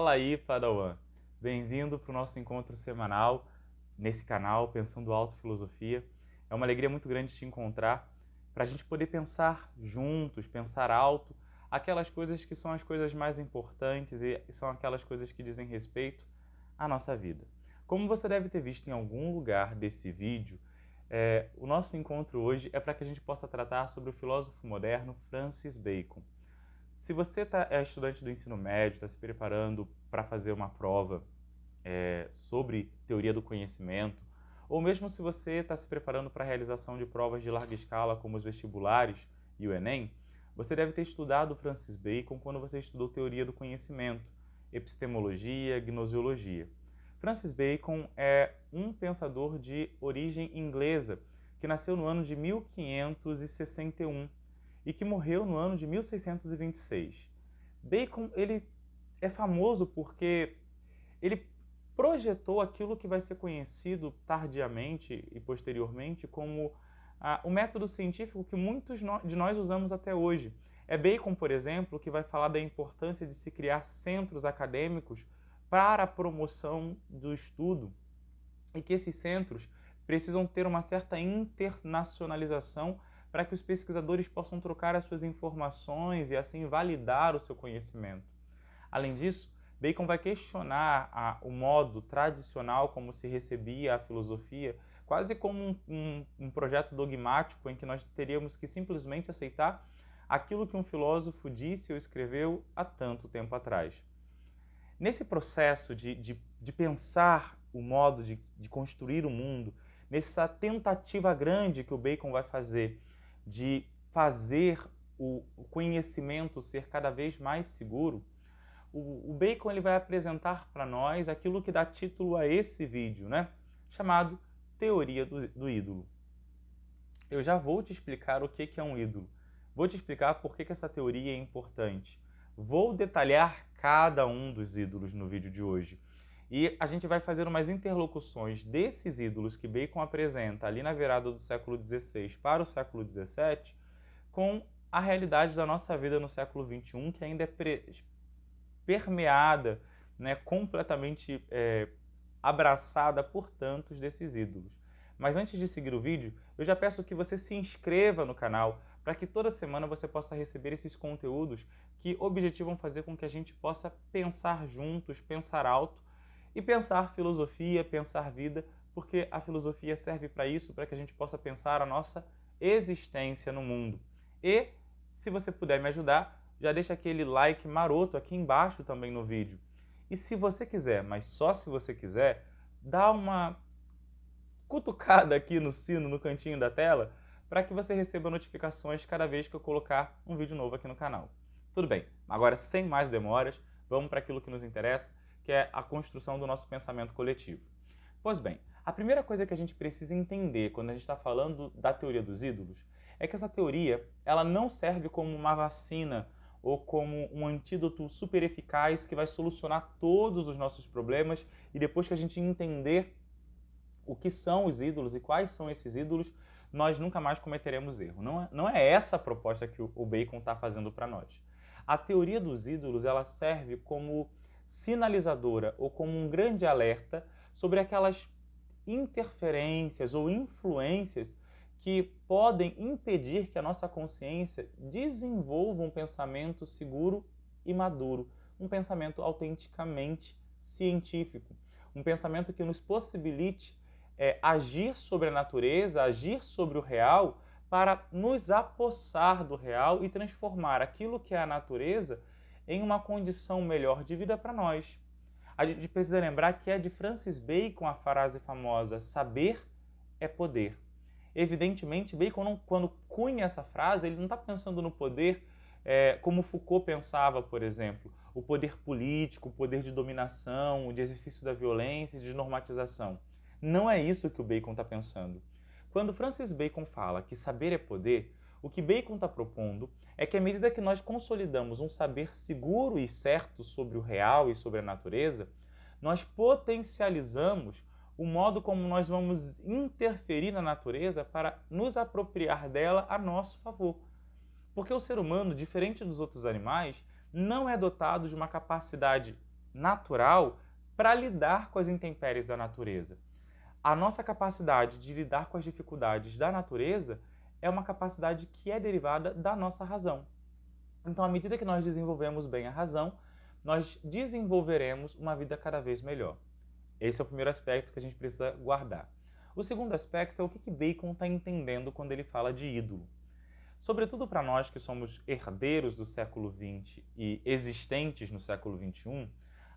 Fala aí, Padawan! Bem-vindo para o nosso encontro semanal nesse canal Pensando Alto Filosofia. É uma alegria muito grande te encontrar para a gente poder pensar juntos, pensar alto, aquelas coisas que são as coisas mais importantes e são aquelas coisas que dizem respeito à nossa vida. Como você deve ter visto em algum lugar desse vídeo, o nosso encontro hoje é para que a gente possa tratar sobre o filósofo moderno Francis Bacon. Se você é estudante do ensino médio, está se preparando para fazer uma prova sobre teoria do conhecimento, ou mesmo se você está se preparando para a realização de provas de larga escala, como os vestibulares e o Enem, você deve ter estudado Francis Bacon quando você estudou teoria do conhecimento, epistemologia, gnoseologia. Francis Bacon é um pensador de origem inglesa que nasceu no ano de 1561 e que morreu no ano de 1626. Bacon ele é famoso porque ele projetou aquilo que vai ser conhecido tardiamente e posteriormente como o método científico que muitos de nós usamos até hoje. É Bacon, por exemplo, que vai falar da importância de se criar centros acadêmicos para a promoção do estudo e que esses centros precisam ter uma certa internacionalização para que os pesquisadores possam trocar as suas informações e assim validar o seu conhecimento. Além disso, Bacon vai questionar o modo tradicional como se recebia a filosofia, quase como um projeto dogmático em que nós teríamos que simplesmente aceitar aquilo que um filósofo disse ou escreveu há tanto tempo atrás. Nesse processo de pensar o modo de construir o mundo, nessa tentativa grande que o Bacon vai fazer de fazer o conhecimento ser cada vez mais seguro, o Bacon ele vai apresentar para nós aquilo que dá título a esse vídeo, né? Chamado Teoria do Ídolo. Eu já vou te explicar o que é um ídolo. Vou te explicar por que essa teoria é importante. Vou detalhar cada um dos ídolos no vídeo de hoje. E a gente vai fazer umas interlocuções desses ídolos que Bacon apresenta ali na virada do século XVI para o século XVII com a realidade da nossa vida no século XXI, que ainda é permeada, né, completamente abraçada por tantos desses ídolos. Mas antes de seguir o vídeo, eu já peço que você se inscreva no canal para que toda semana você possa receber esses conteúdos que objetivam fazer com que a gente possa pensar juntos, pensar alto e pensar filosofia, pensar vida, porque a filosofia serve para isso, para que a gente possa pensar a nossa existência no mundo. E, se você puder me ajudar, já deixa aquele like maroto aqui embaixo também no vídeo. E se você quiser, mas só se você quiser, dá uma cutucada aqui no sino, no cantinho da tela, para que você receba notificações cada vez que eu colocar um vídeo novo aqui no canal. Tudo bem, agora sem mais demoras, vamos para aquilo que nos interessa, que é a construção do nosso pensamento coletivo. Pois bem, a primeira coisa que a gente precisa entender quando a gente está falando da teoria dos ídolos é que essa teoria ela não serve como uma vacina ou como um antídoto super eficaz que vai solucionar todos os nossos problemas e depois que a gente entender o que são os ídolos e quais são esses ídolos, nós nunca mais cometeremos erro. Não é essa a proposta que o Bacon está fazendo para nós. A teoria dos ídolos ela serve como sinalizadora ou como um grande alerta sobre aquelas interferências ou influências que podem impedir que a nossa consciência desenvolva um pensamento seguro e maduro, um pensamento autenticamente científico, um pensamento que nos possibilite agir sobre a natureza, agir sobre o real, para nos apossar do real e transformar aquilo que é a natureza em uma condição melhor de vida para nós. A gente precisa lembrar que é de Francis Bacon a frase famosa, saber é poder. Evidentemente, Bacon, quando cunha essa frase, ele não está pensando no poder como Foucault pensava, por exemplo, o poder político, o poder de dominação, de exercício da violência, de normatização. Não é isso que o Bacon está pensando. Quando Francis Bacon fala que saber é poder, o que Bacon está propondo é que à medida que nós consolidamos um saber seguro e certo sobre o real e sobre a natureza, nós potencializamos o modo como nós vamos interferir na natureza para nos apropriar dela a nosso favor. Porque o ser humano, diferente dos outros animais, não é dotado de uma capacidade natural para lidar com as intempéries da natureza. A nossa capacidade de lidar com as dificuldades da natureza é uma capacidade que é derivada da nossa razão. Então, à medida que nós desenvolvemos bem a razão, nós desenvolveremos uma vida cada vez melhor. Esse é o primeiro aspecto que a gente precisa guardar. O segundo aspecto é o que Bacon está entendendo quando ele fala de ídolo. Sobretudo para nós que somos herdeiros do século XX e existentes no século XXI,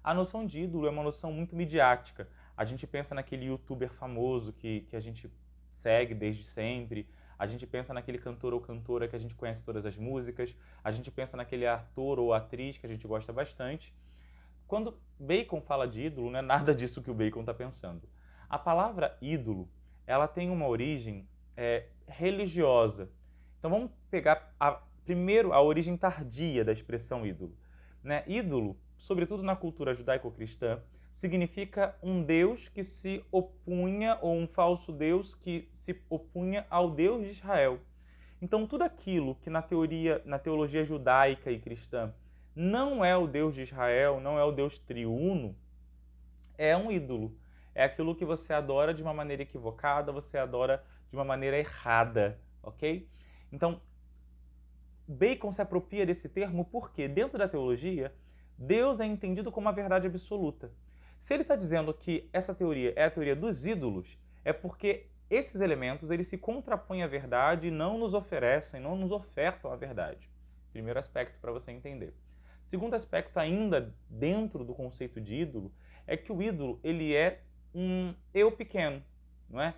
a noção de ídolo é uma noção muito midiática. A gente pensa naquele youtuber famoso que a gente segue desde sempre, a gente pensa naquele cantor ou cantora que a gente conhece todas as músicas, a gente pensa naquele ator ou atriz que a gente gosta bastante. Quando Bacon fala de ídolo, não é nada disso que o Bacon está pensando. A palavra ídolo, ela tem uma origem religiosa. Então vamos pegar primeiro a origem tardia da expressão ídolo. Né? Ídolo, sobretudo na cultura judaico-cristã, significa um Deus que se opunha, ou um falso Deus que se opunha ao Deus de Israel. Então tudo aquilo que na teologia judaica e cristã não é o Deus de Israel, não é o Deus triuno, é um ídolo. É aquilo que você adora de uma maneira equivocada, você adora de uma maneira errada, ok? Então, Bacon se apropria desse termo porque, dentro da teologia, Deus é entendido como a verdade absoluta. Se ele está dizendo que essa teoria é a teoria dos ídolos, é porque esses elementos eles se contrapõem à verdade e não nos oferecem, não nos ofertam a verdade. Primeiro aspecto para você entender. Segundo aspecto, ainda dentro do conceito de ídolo, é que o ídolo ele é um eu pequeno, não é?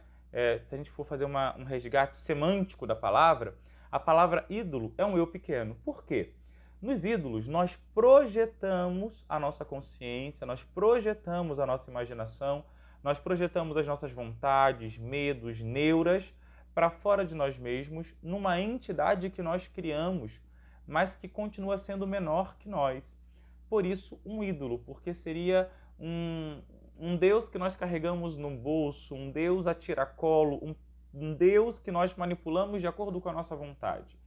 Se a gente for fazer um resgate semântico da palavra, a palavra ídolo é um eu pequeno. Por quê? Nos ídolos, nós projetamos a nossa consciência, nós projetamos a nossa imaginação, nós projetamos as nossas vontades, medos, neuras para fora de nós mesmos, numa entidade que nós criamos, mas que continua sendo menor que nós. Por isso, um ídolo, porque seria um Deus que nós carregamos no bolso, um Deus a tiracolo, um Deus que nós manipulamos de acordo com a nossa vontade.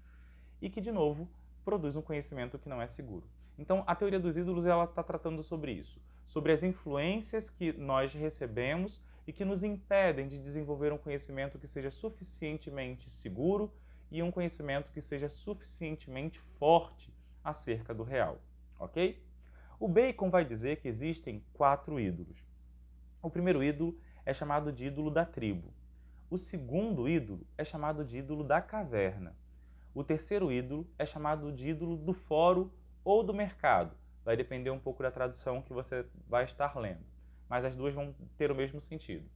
E que, de novo, produz um conhecimento que não é seguro. Então, a teoria dos ídolos ela está tratando sobre isso, sobre as influências que nós recebemos e que nos impedem de desenvolver um conhecimento que seja suficientemente seguro e um conhecimento que seja suficientemente forte acerca do real, ok? O Bacon vai dizer que existem 4 ídolos. O primeiro ídolo é chamado de ídolo da tribo. O segundo ídolo é chamado de ídolo da caverna. O terceiro ídolo é chamado de ídolo do fórum ou do mercado. Vai depender um pouco da tradução que você vai estar lendo, mas as duas vão ter o mesmo sentido.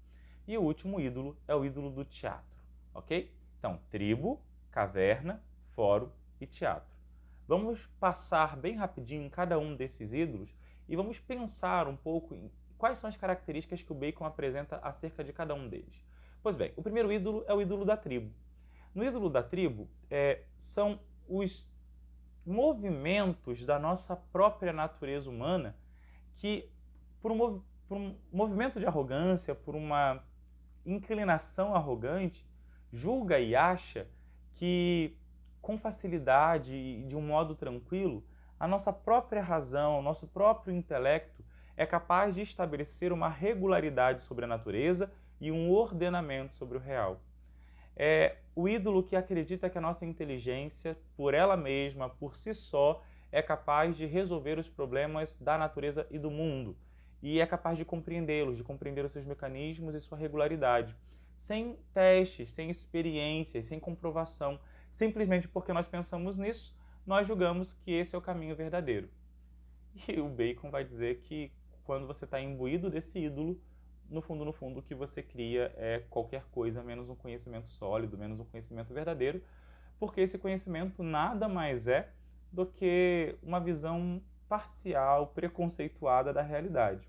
E o último ídolo é o ídolo do teatro, ok? Então, tribo, caverna, fórum e teatro. Vamos passar bem rapidinho em cada um desses ídolos e vamos pensar um pouco em quais são as características que o Bacon apresenta acerca de cada um deles. Pois bem, o primeiro ídolo é o ídolo da tribo. No ídolo da tribo, são os movimentos da nossa própria natureza humana que, por um movimento de arrogância, por uma inclinação arrogante, julga e acha que, com facilidade e de um modo tranquilo, a nossa própria razão, o nosso próprio intelecto é capaz de estabelecer uma regularidade sobre a natureza e um ordenamento sobre o real. É o ídolo que acredita que a nossa inteligência, por ela mesma, por si só, é capaz de resolver os problemas da natureza e do mundo. E é capaz de compreendê-los, de compreender os seus mecanismos e sua regularidade. Sem testes, sem experiências, sem comprovação. Simplesmente porque nós pensamos nisso, nós julgamos que esse é o caminho verdadeiro. E o Bacon vai dizer que quando você está imbuído desse ídolo, no fundo, o que você cria é qualquer coisa menos um conhecimento sólido, menos um conhecimento verdadeiro, porque esse conhecimento nada mais é do que uma visão parcial, preconceituada da realidade.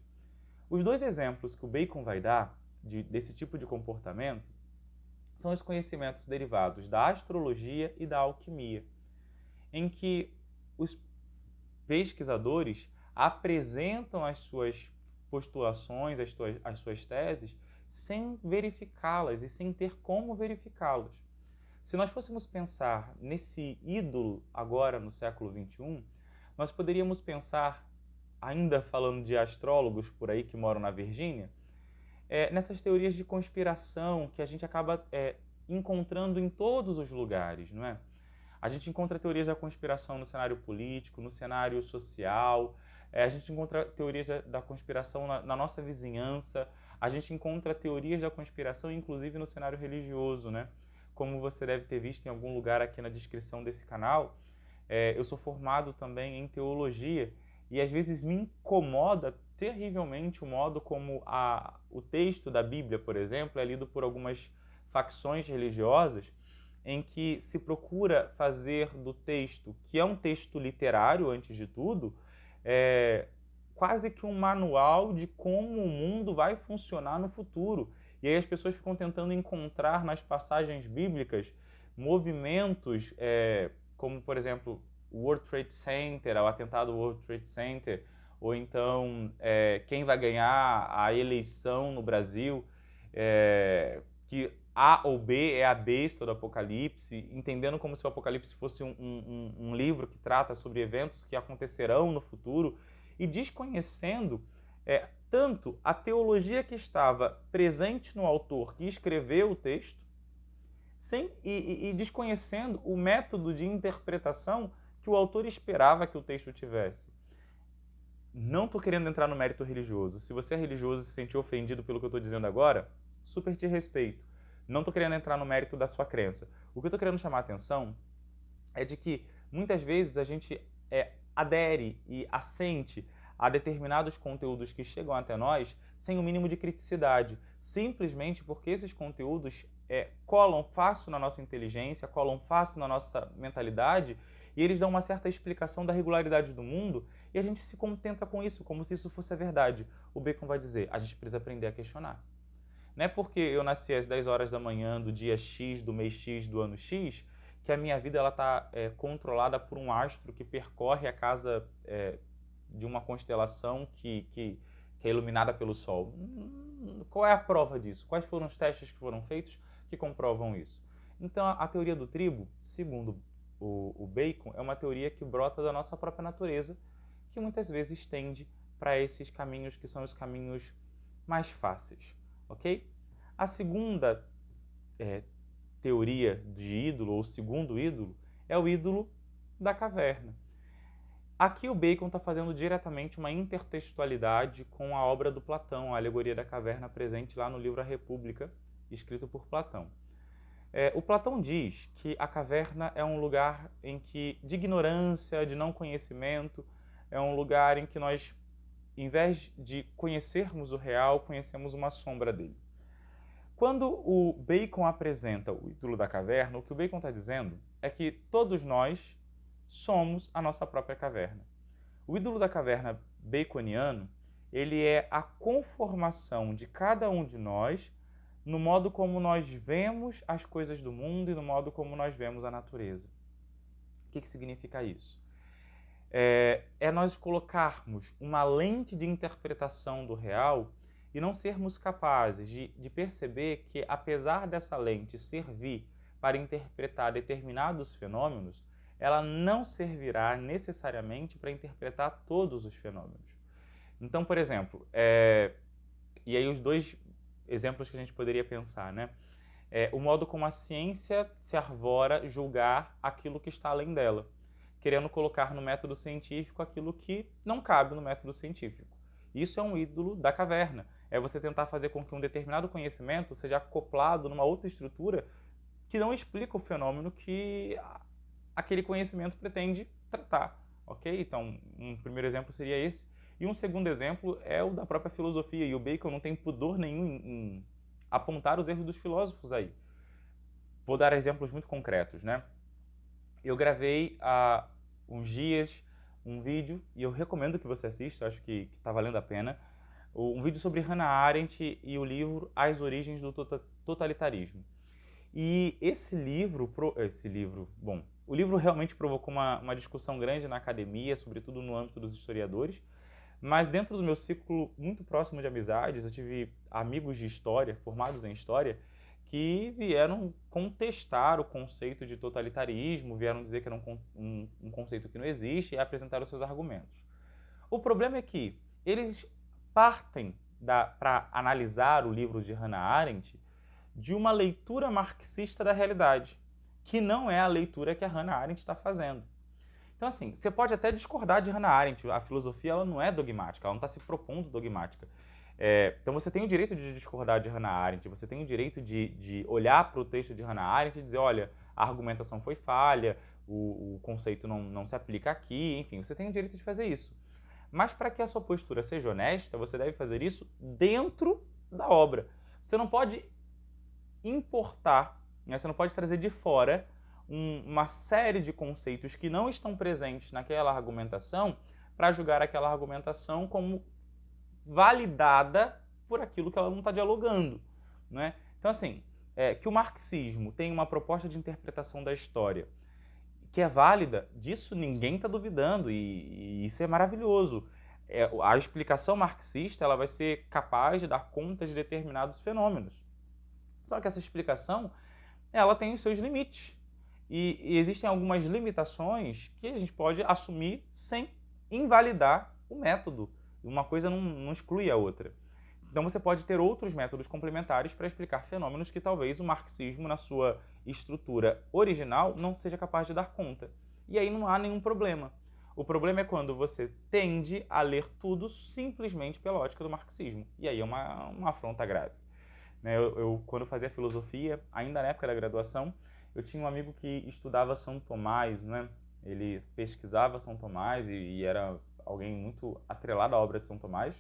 Os 2 exemplos que o Bacon vai dar desse tipo de comportamento são os conhecimentos derivados da astrologia e da alquimia, em que os pesquisadores apresentam as suas postulações, as suas teses, sem verificá-las e sem ter como verificá-las. Se nós fôssemos pensar nesse ídolo agora no século XXI, nós poderíamos pensar ainda falando de astrólogos por aí que moram na Virgínia, nessas teorias de conspiração que a gente acaba encontrando em todos os lugares, não é? A gente encontra teorias da conspiração no cenário político, no cenário social, a gente encontra teorias da conspiração na nossa vizinhança, a gente encontra teorias da conspiração inclusive no cenário religioso, né? Como você deve ter visto em algum lugar aqui na descrição desse canal, eu sou formado também em teologia e às vezes me incomoda terrivelmente o modo como o texto da Bíblia, por exemplo, é lido por algumas facções religiosas, em que se procura fazer do texto, que é um texto literário antes de tudo, quase que um manual de como o mundo vai funcionar no futuro. E aí as pessoas ficam tentando encontrar nas passagens bíblicas movimentos, como por exemplo o World Trade Center, o atentado World Trade Center, ou então quem vai ganhar a eleição no Brasil, que A ou B é a besta do Apocalipse, entendendo como se o Apocalipse fosse um livro que trata sobre eventos que acontecerão no futuro, e desconhecendo tanto a teologia que estava presente no autor que escreveu o texto, e desconhecendo o método de interpretação que o autor esperava que o texto tivesse. Não estou querendo entrar no mérito religioso. Se você é religioso e se sentiu ofendido pelo que eu estou dizendo agora, super te respeito. Não estou querendo entrar no mérito da sua crença. O que eu estou querendo chamar a atenção é de que muitas vezes a gente adere e assente a determinados conteúdos que chegam até nós sem o mínimo de criticidade, simplesmente porque esses conteúdos colam fácil na nossa inteligência, colam fácil na nossa mentalidade, e eles dão uma certa explicação da regularidade do mundo, e a gente se contenta com isso, como se isso fosse a verdade. O Bacon vai dizer, a gente precisa aprender a questionar. Não é porque eu nasci às 10 horas da manhã do dia X, do mês X, do ano X, que a minha vida está controlada por um astro que percorre a casa de uma constelação que é iluminada pelo Sol. Qual é a prova disso? Quais foram os testes que foram feitos que comprovam isso? Então, a teoria do tribo, segundo o Bacon, é uma teoria que brota da nossa própria natureza, que muitas vezes tende para esses caminhos que são os caminhos mais fáceis. Ok? A segunda teoria de ídolo, ou segundo ídolo, é o ídolo da caverna. Aqui o Bacon está fazendo diretamente uma intertextualidade com a obra do Platão, a Alegoria da Caverna, presente lá no livro A República, escrito por Platão. O Platão diz que a caverna é um lugar de ignorância, de não conhecimento, é um lugar em que nós, em vez de conhecermos o real, conhecemos uma sombra dele. Quando o Bacon apresenta o ídolo da caverna, o que o Bacon está dizendo é que todos nós somos a nossa própria caverna. O ídolo da caverna baconiano, ele é a conformação de cada um de nós no modo como nós vemos as coisas do mundo e no modo como nós vemos a natureza. O que significa isso? É nós colocarmos uma lente de interpretação do real e não sermos capazes de perceber que, apesar dessa lente servir para interpretar determinados fenômenos, ela não servirá necessariamente para interpretar todos os fenômenos. Então, por exemplo, e aí os dois exemplos que a gente poderia pensar, né? O modo como a ciência se arvora julgar aquilo que está além dela, querendo colocar no método científico aquilo que não cabe no método científico. Isso é um ídolo da caverna. É você tentar fazer com que um determinado conhecimento seja acoplado numa outra estrutura que não explica o fenômeno que aquele conhecimento pretende tratar, ok? Então, um primeiro exemplo seria esse. E um segundo exemplo é o da própria filosofia, e o Bacon não tem pudor nenhum em apontar os erros dos filósofos aí. Vou dar exemplos muito concretos, né? Eu gravei há uns dias um vídeo, e eu recomendo que você assista, acho que está valendo a pena, um vídeo sobre Hannah Arendt e o livro As Origens do Totalitarismo. E o livro realmente provocou uma discussão grande na academia, sobretudo no âmbito dos historiadores, mas dentro do meu ciclo muito próximo de amizades, eu tive amigos de história, formados em história, que vieram contestar o conceito de totalitarismo, vieram dizer que era um conceito que não existe e apresentaram seus argumentos. O problema é que eles partem para analisar o livro de Hannah Arendt de uma leitura marxista da realidade, que não é a leitura que a Hannah Arendt está fazendo. Então, assim, você pode até discordar de Hannah Arendt, a filosofia ela não é dogmática, ela não está se propondo dogmática. Então você tem o direito de discordar de Hannah Arendt, você tem o direito de olhar para o texto de Hannah Arendt e dizer, olha, a argumentação foi falha, o conceito não se aplica aqui, enfim, você tem o direito de fazer isso. Mas para que a sua postura seja honesta, você deve fazer isso dentro da obra. Você não pode importar, né? Você não pode trazer de fora uma série de conceitos que não estão presentes naquela argumentação para julgar aquela argumentação como validada por aquilo que ela não está dialogando, né? Então, assim, que o marxismo tem uma proposta de interpretação da história que é válida, disso ninguém está duvidando e isso é maravilhoso. A explicação marxista ela vai ser capaz de dar conta de determinados fenômenos. Só que essa explicação ela tem os seus limites. E existem algumas limitações que a gente pode assumir sem invalidar o método. Uma coisa não exclui a outra. Então você pode ter outros métodos complementares para explicar fenômenos que talvez o marxismo, na sua estrutura original, não seja capaz de dar conta. E aí não há nenhum problema. O problema é quando você tende a ler tudo simplesmente pela ótica do marxismo. E aí é uma afronta grave. Eu, quando fazia filosofia, ainda na época da graduação, eu tinha um amigo que estudava São Tomás, né? Ele pesquisava São Tomás e era alguém muito atrelado à obra de São Tomás.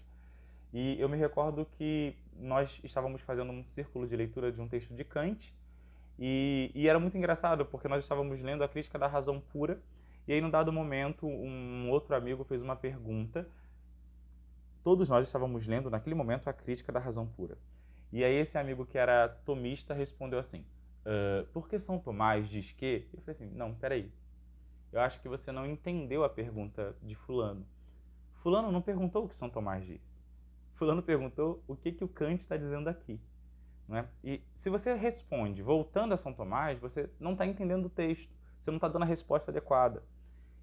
E eu me recordo que nós estávamos fazendo um círculo de leitura de um texto de Kant e era muito engraçado porque nós estávamos lendo a Crítica da Razão Pura e aí, num dado momento, um outro amigo fez uma pergunta. Todos nós estávamos lendo, naquele momento, a Crítica da Razão Pura. E aí esse amigo que era tomista respondeu assim, por que São Tomás diz que... Eu falei assim, não, peraí, eu acho que você não entendeu a pergunta de fulano. Fulano não perguntou o que São Tomás disse. Fulano perguntou o que o Kant está dizendo aqui. Né? E se você responde voltando a São Tomás, você não está entendendo o texto, você não está dando a resposta adequada.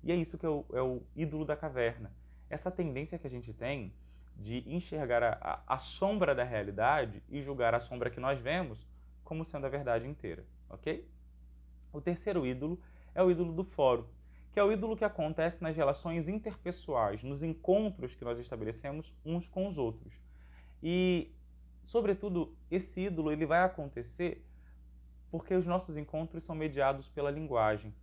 E é isso que é o ídolo da caverna. Essa tendência que a gente tem de enxergar a sombra da realidade e julgar a sombra que nós vemos como sendo a verdade inteira. Ok? O terceiro ídolo é o ídolo do fórum, que é o ídolo que acontece nas relações interpessoais, nos encontros que nós estabelecemos uns com os outros. E, sobretudo, esse ídolo ele vai acontecer porque os nossos encontros são mediados pela linguagem,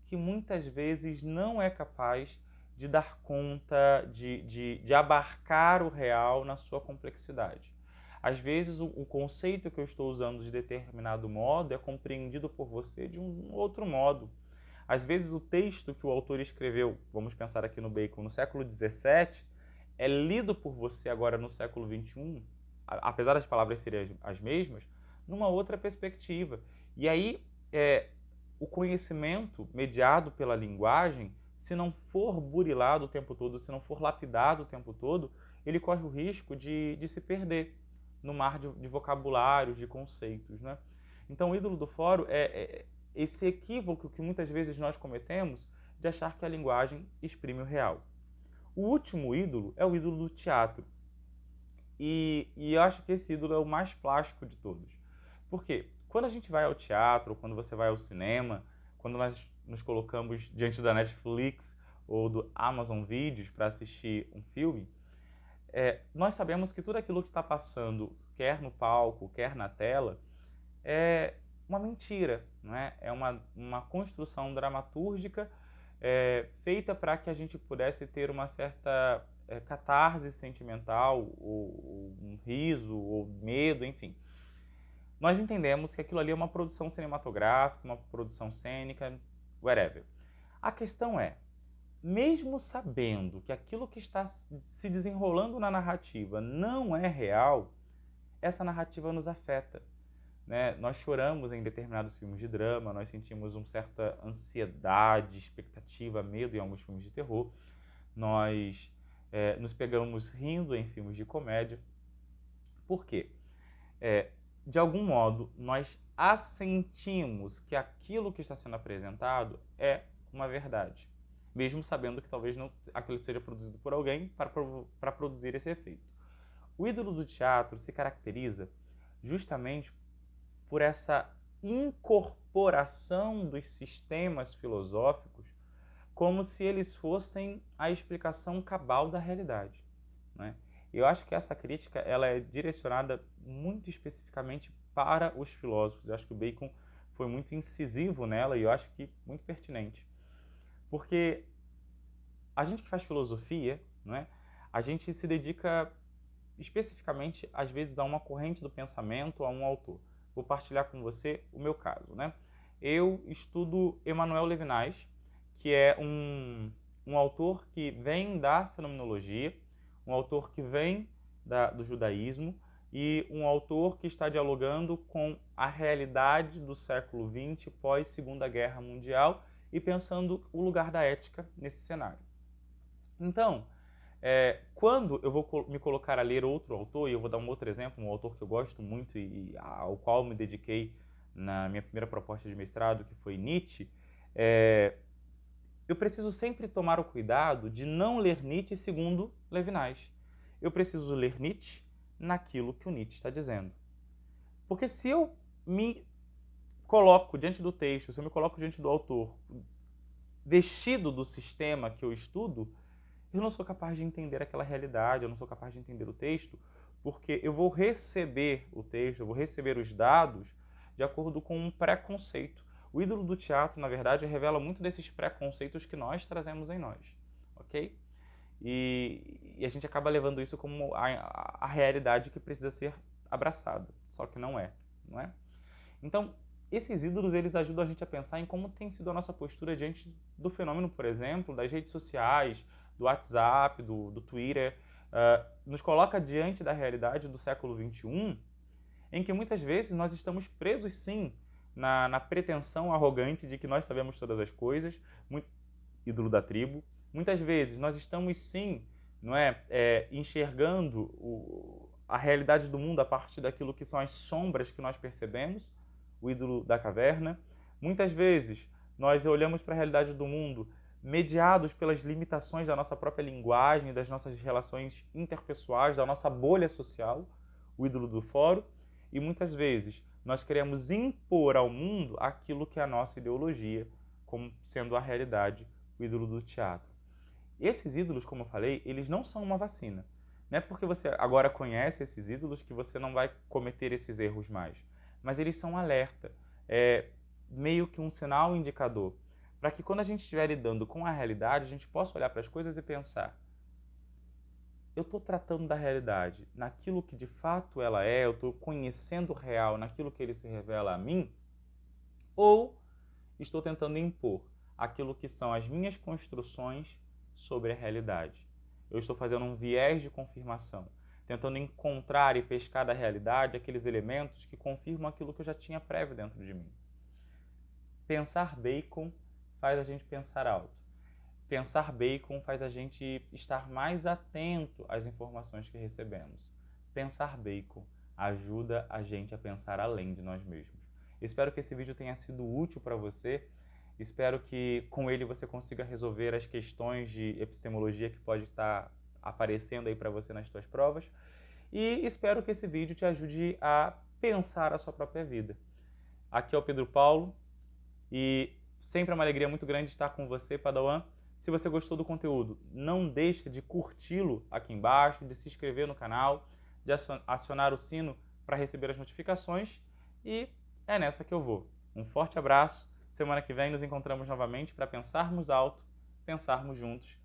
que muitas vezes não é capaz de dar conta, de abarcar o real na sua complexidade. Às vezes, o conceito que eu estou usando de determinado modo é compreendido por você de um outro modo. Às vezes, o texto que o autor escreveu, vamos pensar aqui no Bacon, no século XVII, é lido por você agora no século XXI, apesar das palavras serem as mesmas, numa outra perspectiva. E aí, o conhecimento mediado pela linguagem, se não for burilado o tempo todo, se não for lapidado o tempo todo, ele corre o risco de se perder no mar de vocabulários, de conceitos, né? Então, o ídolo do fórum é esse equívoco que muitas vezes nós cometemos de achar que a linguagem exprime o real. O último ídolo é o ídolo do teatro. E eu acho que esse ídolo é o mais plástico de todos. Por quê? Quando a gente vai ao teatro, quando você vai ao cinema, quando nós nos colocamos diante da Netflix ou do Amazon Videos para assistir um filme, nós sabemos que tudo aquilo que está passando, quer no palco, quer na tela, é uma mentira, não é? É uma construção dramatúrgica feita para que a gente pudesse ter uma certa catarse sentimental, ou um riso, ou medo, enfim. Nós entendemos que aquilo ali é uma produção cinematográfica, uma produção cênica, whatever. A questão é, mesmo sabendo que aquilo que está se desenrolando na narrativa não é real, essa narrativa nos afeta. Né? Nós choramos em determinados filmes de drama, nós sentimos uma certa ansiedade, expectativa, medo em alguns filmes de terror, nós nos pegamos rindo em filmes de comédia. Por quê? De algum modo, nós assentimos que aquilo que está sendo apresentado é uma verdade. mesmo sabendo que talvez não, aquilo seja produzido por alguém para produzir esse efeito. O ídolo do teatro se caracteriza justamente por essa incorporação dos sistemas filosóficos como se eles fossem a explicação cabal da realidade, né? Eu acho que essa crítica ela é direcionada muito especificamente para os filósofos. Eu acho que o Bacon foi muito incisivo nela e eu acho que muito pertinente. Porque a gente que faz filosofia, né, a gente se dedica especificamente, às vezes, a uma corrente do pensamento, a um autor. Vou partilhar com você o meu caso, né? Eu estudo Emmanuel Levinas, que é um autor que vem da fenomenologia, um autor que vem do judaísmo e um autor que está dialogando com a realidade do século XX pós-Segunda Guerra Mundial e pensando o lugar da ética nesse cenário. Então, quando eu vou me colocar a ler outro autor, e eu vou dar um outro exemplo, um autor que eu gosto muito e ao qual me dediquei na minha primeira proposta de mestrado, que foi Nietzsche, eu preciso sempre tomar o cuidado de não ler Nietzsche segundo Levinas. Eu preciso ler Nietzsche naquilo que o Nietzsche está dizendo. Porque se eu me coloco diante do texto, se eu me coloco diante do autor, vestido do sistema que eu estudo, eu não sou capaz de entender aquela realidade, eu não sou capaz de entender o texto, porque eu vou receber o texto, eu vou receber os dados de acordo com um preconceito. O ídolo do teatro, na verdade, revela muito desses preconceitos que nós trazemos em nós, ok? E a gente acaba levando isso como a realidade que precisa ser abraçada, só que não é, não é? Então, esses ídolos, eles ajudam a gente a pensar em como tem sido a nossa postura diante do fenômeno, por exemplo, das redes sociais, do WhatsApp, do Twitter, nos coloca diante da realidade do século XXI, em que muitas vezes nós estamos presos, sim, na pretensão arrogante de que nós sabemos todas as coisas, ídolo da tribo. Muitas vezes nós estamos, sim, não é, enxergando a realidade do mundo a partir daquilo que são as sombras que nós percebemos, o ídolo da caverna. Muitas vezes nós olhamos para a realidade do mundo mediados pelas limitações da nossa própria linguagem, das nossas relações interpessoais, da nossa bolha social, o ídolo do fórum, e muitas vezes nós queremos impor ao mundo aquilo que é a nossa ideologia, como sendo a realidade, o ídolo do teatro. Esses ídolos, como eu falei, eles não são uma vacina. Não é porque você agora conhece esses ídolos que você não vai cometer esses erros mais. Mas eles são um alerta, meio que um sinal indicador, para que quando a gente estiver lidando com a realidade, a gente possa olhar para as coisas e pensar: eu estou tratando da realidade naquilo que de fato ela é, eu estou conhecendo o real naquilo que ele se revela a mim, ou estou tentando impor aquilo que são as minhas construções sobre a realidade. Eu estou fazendo um viés de confirmação, tentando encontrar e pescar da realidade aqueles elementos que confirmam aquilo que eu já tinha prévio dentro de mim. Pensar Bacon faz a gente pensar alto. Pensar Bacon faz a gente estar mais atento às informações que recebemos. Pensar Bacon ajuda a gente a pensar além de nós mesmos. Espero que esse vídeo tenha sido útil para você. Espero que com ele você consiga resolver as questões de epistemologia que pode estar aparecendo aí para você nas suas provas. E espero que esse vídeo te ajude a pensar a sua própria vida. Aqui é o Pedro Paulo e sempre é uma alegria muito grande estar com você, Padawan. Se você gostou do conteúdo, não deixe de curti-lo aqui embaixo, de se inscrever no canal, de acionar o sino para receber as notificações. E é nessa que eu vou. Um forte abraço. Semana que vem nos encontramos novamente para pensarmos alto, pensarmos juntos